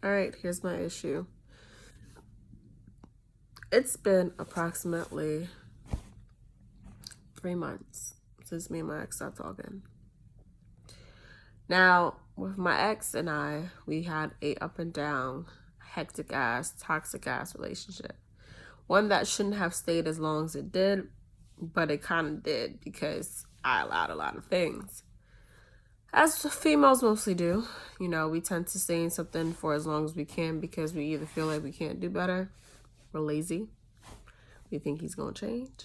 All right, here's my issue. It's been approximately 3 months since me and my ex stopped talking. Now, with my ex and I, we had a up and down, hectic ass, toxic ass relationship. One that shouldn't have stayed as long as it did, but it kind of did because I allowed a lot of things. As females mostly do, we tend to stay in something for as long as we can because we either feel like we can't do better, we're lazy, we think he's gonna change,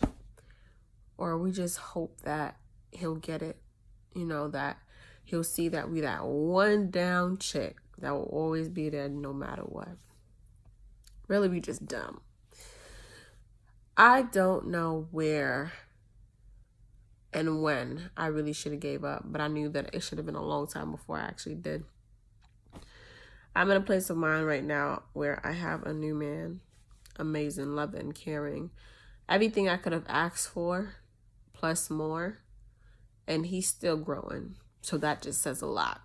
or we just hope that he'll get it, that he'll see that we that one down chick that will always be there no matter what. Really, we just dumb. I don't know where and when I really should have gave up, but I knew that it should have been a long time before I actually did. I'm in a place of mind right now where I have a new man, amazing, loving, caring, everything I could have asked for, plus more, and he's still growing. So that just says a lot.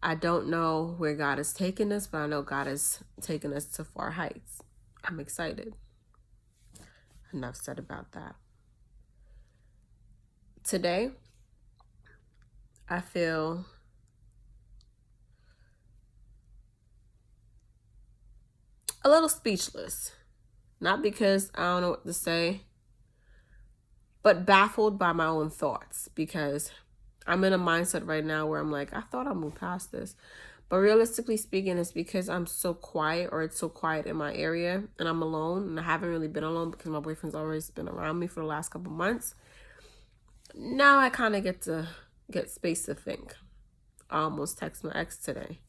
I don't know where God is taking us, but I know God is taking us to far heights. I'm excited. Enough said about that. Today, I feel a little speechless. Not because I don't know what to say, but baffled by my own thoughts, because I'm in a mindset right now where I'm like, I thought I moved past this. But realistically speaking, it's because I'm so quiet, or it's so quiet in my area, and I'm alone, and I haven't really been alone because my boyfriend's always been around me for the last couple months. Now I kind of get space to think. I almost text my ex today.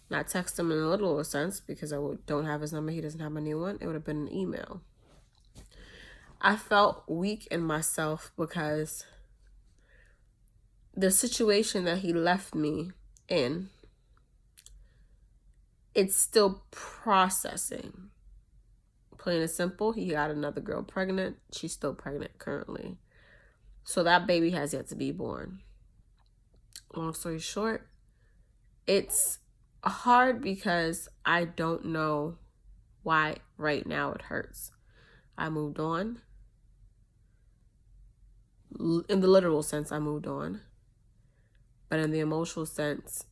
Not text him in a literal sense because I don't have his number. He doesn't have my new one. It would have been an email. I felt weak in myself because the situation that he left me in, it's still processing. Plain and simple, he got another girl pregnant. She's still pregnant currently. So that baby has yet to be born. Long story short, it's hard because I don't know why right now it hurts. I moved on. In the literal sense, I moved on. But in the emotional sense,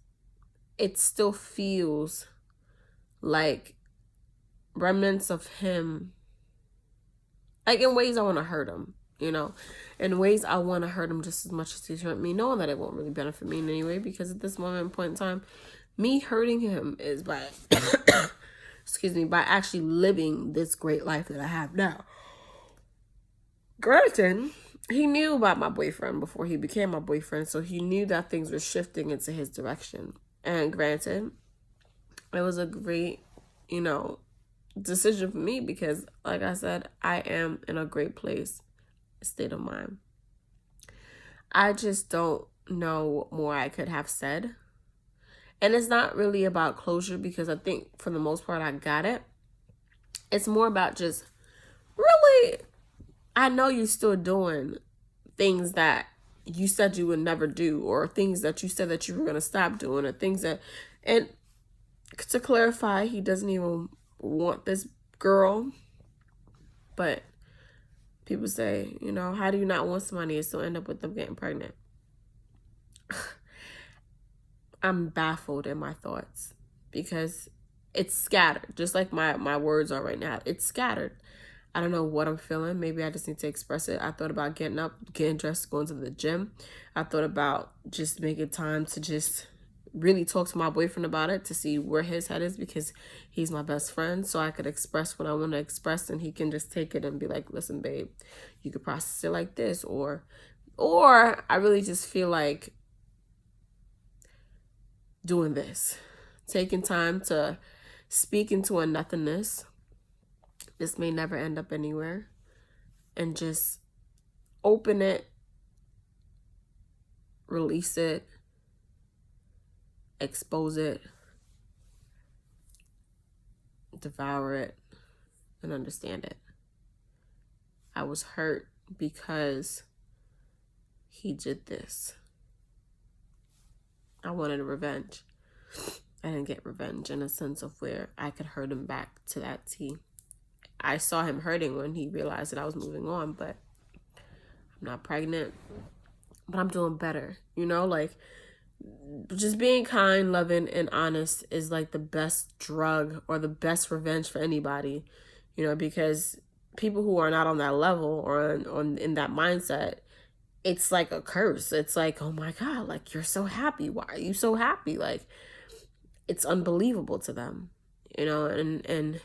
it still feels like remnants of him. Like in ways I want to hurt him, In ways I want to hurt him just as much as he's hurt me, knowing that it won't really benefit me in any way, because at this moment in point in time, me hurting him is by, by actually living this great life that I have now. Granted, he knew about my boyfriend before he became my boyfriend, so he knew that things were shifting into his direction. And granted, it was a great, decision for me because, like I said, I am in a great state of mind. I just don't know what more I could have said. And it's not really about closure because I think for the most part I got it. It's more about just really, I know you're still doing things that you said you would never do, or things that you said that you were going to stop doing, or things that, and to clarify, he doesn't even want this girl, but people say, how do you not want somebody and still end up with them getting pregnant? I'm baffled in my thoughts because it's scattered, just like my words are right now. It's scattered. I don't know what I'm feeling. Maybe I just need to express it. I thought about getting up, getting dressed, going to the gym. I thought about just making time to just really talk to my boyfriend about it, to see where his head is, because he's my best friend, so I could express what I want to express and he can just take it and be like, listen, babe, you could process it like this, or I really just feel like doing this, taking time to speak into a nothingness. This may never end up anywhere, and just open it, release it, expose it, devour it, and understand it. I was hurt because he did this. I wanted a revenge. I didn't get revenge in a sense of where I could hurt him back to that T. I saw him hurting when he realized that I was moving on, but I'm not pregnant. But I'm doing better, like just being kind, loving, and honest is like the best drug or the best revenge for anybody, because people who are not on that level or in that mindset, it's like a curse. It's like, oh my God, like you're so happy. Why are you so happy? Like it's unbelievable to them, and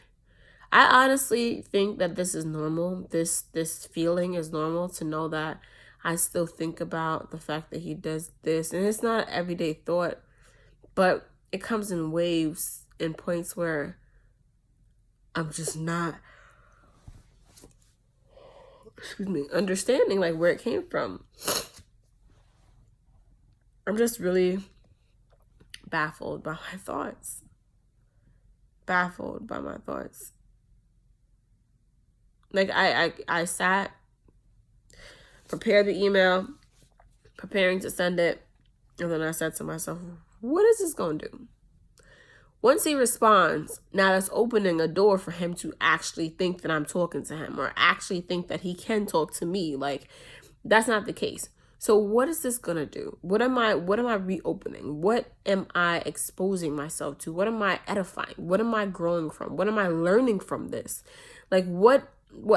I honestly think that this is normal. This feeling is normal, to know that I still think about the fact that he does this, and it's not an everyday thought, but it comes in waves and points where I'm just not, understanding like where it came from. I'm just really baffled by my thoughts. Baffled by my thoughts. Like I sat, prepared the email, preparing to send it, and then I said to myself, what is this going to do? Once he responds, now that's opening a door for him to actually think that I'm talking to him, or actually think that he can talk to me. Like, that's not the case. So what is this gonna do? What am I reopening? What am I exposing myself to? What am I edifying? What am I growing from? What am I learning from this? Like what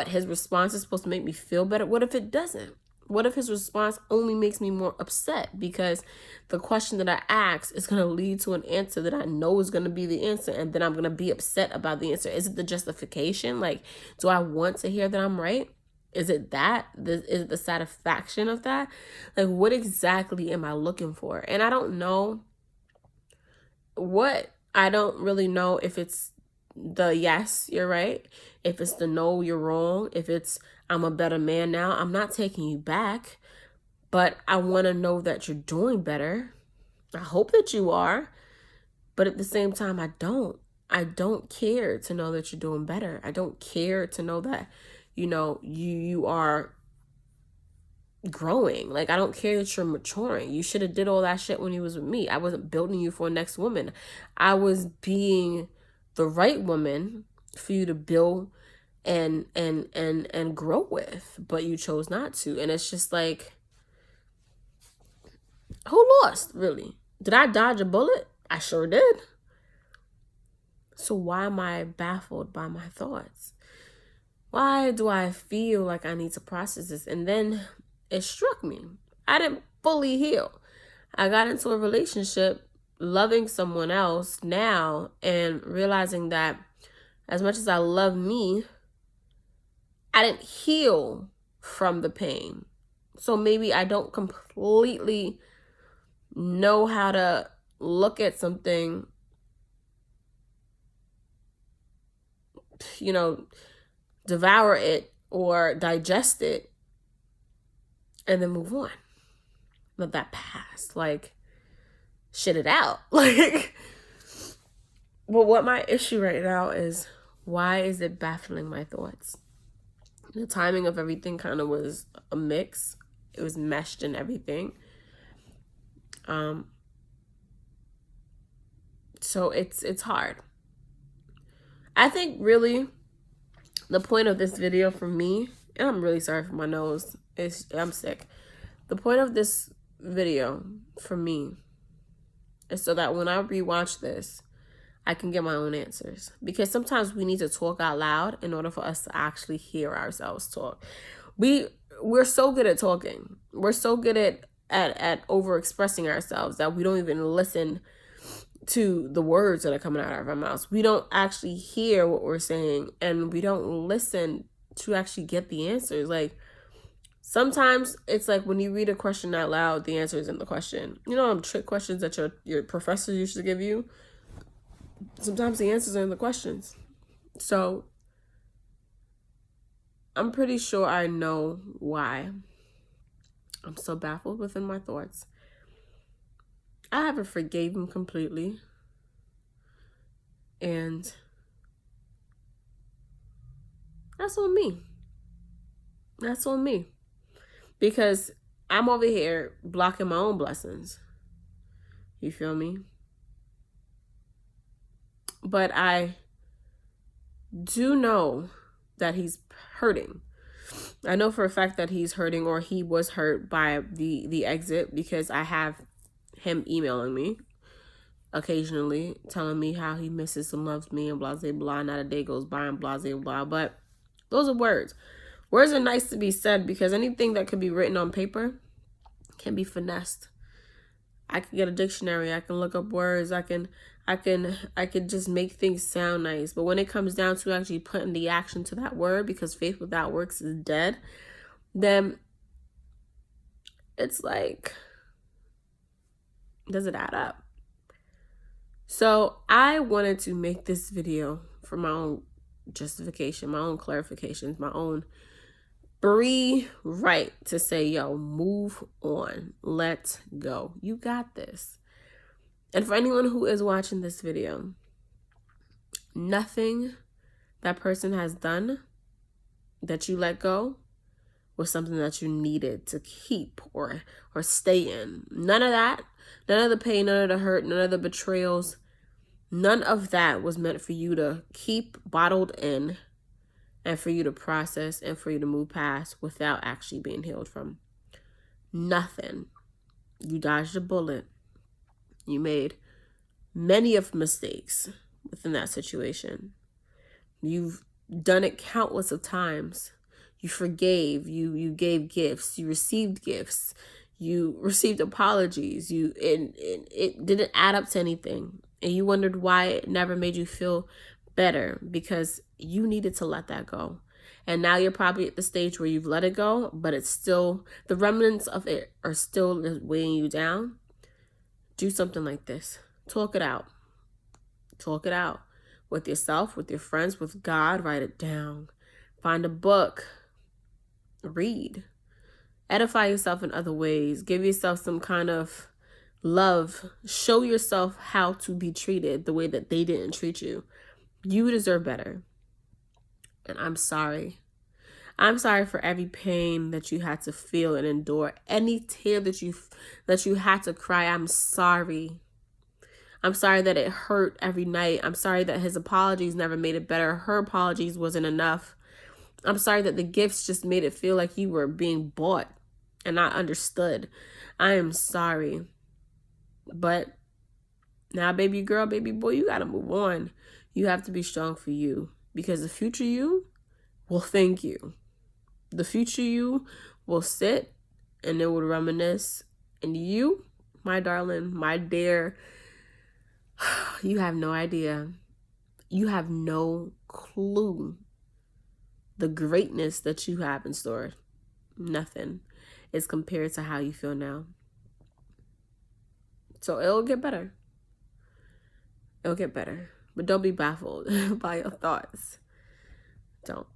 his response is supposed to make me feel better? What if it doesn't? What if his response only makes me more upset because the question that I ask is going to lead to an answer that I know is going to be the answer, and then I'm going to be upset about the answer? Is it the justification? Like, do I want to hear that I'm right? Is it that? Is it the satisfaction of that? Like, what exactly am I looking for? And I don't know what. I don't really know if it's the yes, you're right. If it's the no, you're wrong. If it's I'm a better man now. I'm not taking you back, but I want to know that you're doing better. I hope that you are, but at the same time, I don't. I don't care to know that you're doing better. I don't care to know that, you are growing. Like, I don't care that you're maturing. You should have did all that shit when you was with me. I wasn't building you for a next woman. I was being the right woman for you to build and grow with, but you chose not to. And it's just like, who lost, really? Did I dodge a bullet? I sure did. So why am I baffled by my thoughts? Why do I feel like I need to process this? And then it struck me. I didn't fully heal. I got into a relationship loving someone else now and realizing that as much as I love me, I didn't heal from the pain. So maybe I don't completely know how to look at something, devour it or digest it and then move on. Let that pass. Like, shit it out. Like, but what my issue right now is, why is it baffling my thoughts? The timing of everything kind of was a mix. It was meshed in everything. So it's hard. I think really the point of this video for me, and I'm really sorry for my nose, I'm sick. The point of this video for me is so that when I rewatch this, I can get my own answers. Because sometimes we need to talk out loud in order for us to actually hear ourselves talk. We're so good at talking. We're so good at over expressing ourselves that we don't even listen to the words that are coming out of our mouths. We don't actually hear what we're saying, and we don't listen to actually get the answers. Like, sometimes it's like when you read a question out loud, the answer is in the question. Trick questions that your professor used to give you. Sometimes the answers are in the questions. So I'm pretty sure I know why I'm so baffled within my thoughts. I haven't forgave him completely. And that's on me. That's on me. Because I'm over here blocking my own blessings. You feel me? But I do know that he's hurting. I know for a fact that he's hurting, or he was hurt by the exit, because I have him emailing me occasionally telling me how he misses and loves me and blah blah blah. Not a day goes by and blah blah blah. But those are words. Words are nice to be said, because anything that could be written on paper can be finessed. I can get a dictionary. I can look up words. I can just make things sound nice. But when it comes down to actually putting the action to that word, because faith without works is dead, then it's like, does it add up? So I wanted to make this video for my own justification, my own clarifications, my own free right to say, yo, move on, let go. You got this. And for anyone who is watching this video, nothing that person has done that you let go was something that you needed to keep or stay in. None of that, none of the pain, none of the hurt, none of the betrayals, none of that was meant for you to keep bottled in and for you to process and for you to move past without actually being healed from. Nothing. You dodged a bullet. You made many of mistakes within that situation. You've done it countless of times. You forgave, you gave gifts, you received gifts, you received apologies, it didn't add up to anything. And you wondered why it never made you feel better, because you needed to let that go. And now you're probably at the stage where you've let it go, but it's still, the remnants of it are still weighing you down. Do something like this. Talk it out. Talk it out with yourself, with your friends, with God. Write it down. Find a book. Read. Edify yourself in other ways. Give yourself some kind of love. Show yourself how to be treated the way that they didn't treat you. You deserve better. And I'm sorry. I'm sorry for every pain that you had to feel and endure. Any tear that you had to cry. I'm sorry. I'm sorry that it hurt every night. I'm sorry that his apologies never made it better. Her apologies wasn't enough. I'm sorry that the gifts just made it feel like you were being bought and not understood. I am sorry. But now, baby girl, baby boy, you got to move on. You have to be strong for you, because the future you will thank you. The future you will sit and it will reminisce. And you, my darling, my dear, you have no idea. You have no clue the greatness that you have in store. Nothing is compared to how you feel now. So it'll get better. It'll get better. But don't be baffled by your thoughts. Don't.